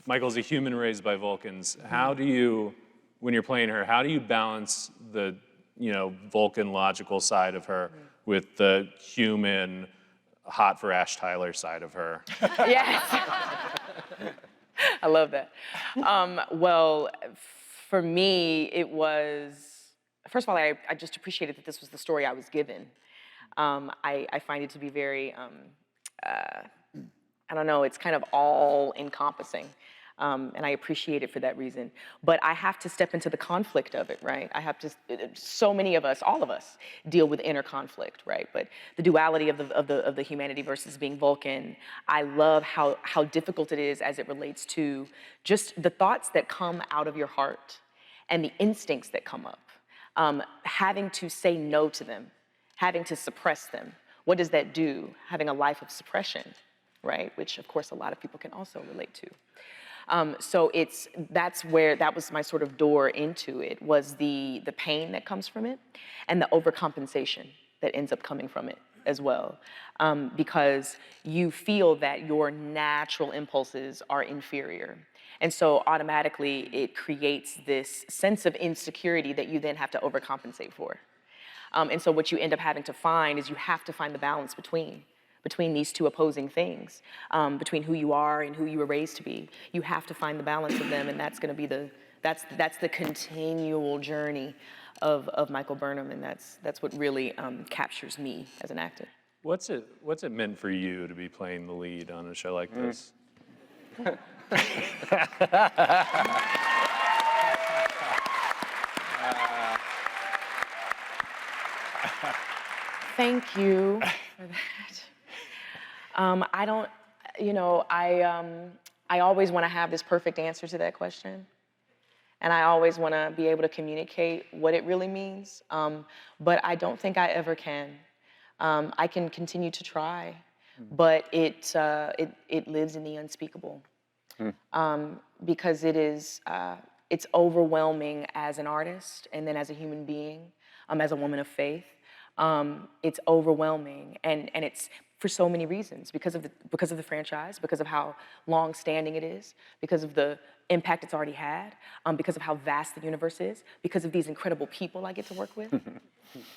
Michael's a human raised by Vulcans. How do you, when you're playing her, how do you balance the, Vulcan logical side of her with the human, hot for Ash Tyler side of her? Yes. I love that. Well, for me, it was, first of all, I just appreciated that this was the story I was given. I find it to be very, I don't know, it's kind of all-encompassing. And I appreciate it for that reason. But I have to step into the conflict of it, right? I have to, so many of us, all of us, deal with inner conflict, right? But the duality of the humanity versus being Vulcan, I love how difficult it is as it relates to just the thoughts that come out of your heart and the instincts that come up. Having to say no to them, having to suppress them. What does that do? Having a life of suppression, right? Which, of course, a lot of people can also relate to. So that was my sort of door into it, was the pain that comes from it and the overcompensation that ends up coming from it as well. Because you feel that your natural impulses are inferior. And so automatically it creates this sense of insecurity that you then have to overcompensate for. And so what you end up having to find is you have to find the balance between these two opposing things, between who you are and who you were raised to be. You have to find the balance of them, and that's going to be that's the continual journey of Michael Burnham, and that's what really captures me as an actor. What's it meant for you to be playing the lead on a show like this? Thank you for that. I don't, I always want to have this perfect answer to that question. And I always want to be able to communicate what it really means. But I don't think I ever can. I can continue to try, but it lives in the unspeakable. Because it's overwhelming as an artist and then as a human being, as a woman of faith. It's overwhelming, and it's for so many reasons, because of the franchise, because of how long-standing it is, because of the impact it's already had, because of how vast the universe is, because of these incredible people I get to work with,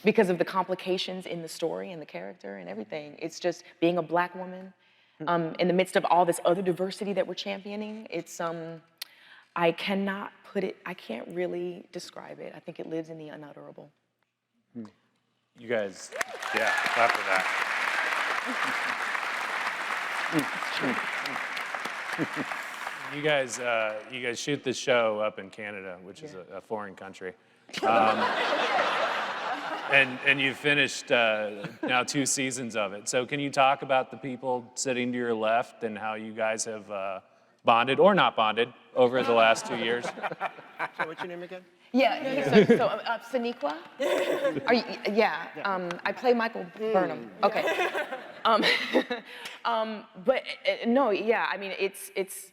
because of the complications in the story and the character and everything. It's just being a Black woman in the midst of all this other diversity that we're championing. It's I cannot put it, I can't really describe it. I think it lives in the unutterable. You guys, yeah, clap for that. You guys shoot this show up in Canada, which is a foreign country. And you've finished now 2 seasons of it. So can you talk about the people sitting to your left and how you guys have bonded or not bonded over the last 2 years? So what's your name again? Yeah, so Sonequa? I play Michael Burnham. Okay. But no, yeah, I mean, it's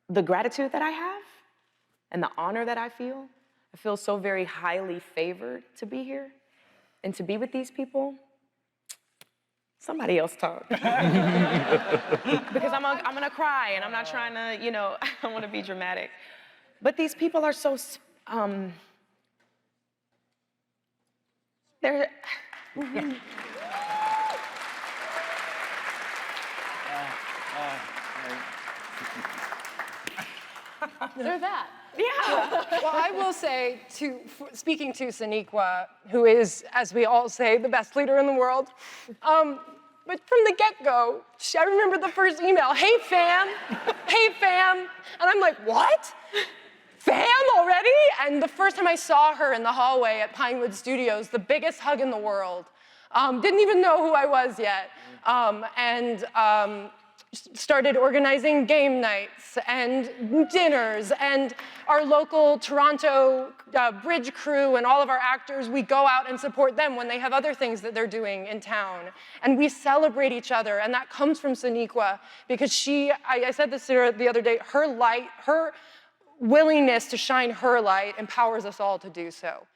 the gratitude that I have and the honor that I feel. I feel so very highly favored to be here and to be with these people. Somebody else talk. Because I'm gonna cry, and I'm not trying to, I want to be dramatic. But these people are so, they're, they're that. Yeah. Well, I will say, speaking to Sonequa, who is, as we all say, the best leader in the world, but from the get-go, I remember the first email, hey fam, and I'm like, what? Fam already? And the first time I saw her in the hallway at Pinewood Studios, the biggest hug in the world, didn't even know who I was yet, started organizing game nights and dinners, and our local Toronto bridge crew and all of our actors, we go out and support them when they have other things that they're doing in town. And we celebrate each other, and that comes from Sonequa, because I said this to her the other day, her light, her willingness to shine her light empowers us all to do so.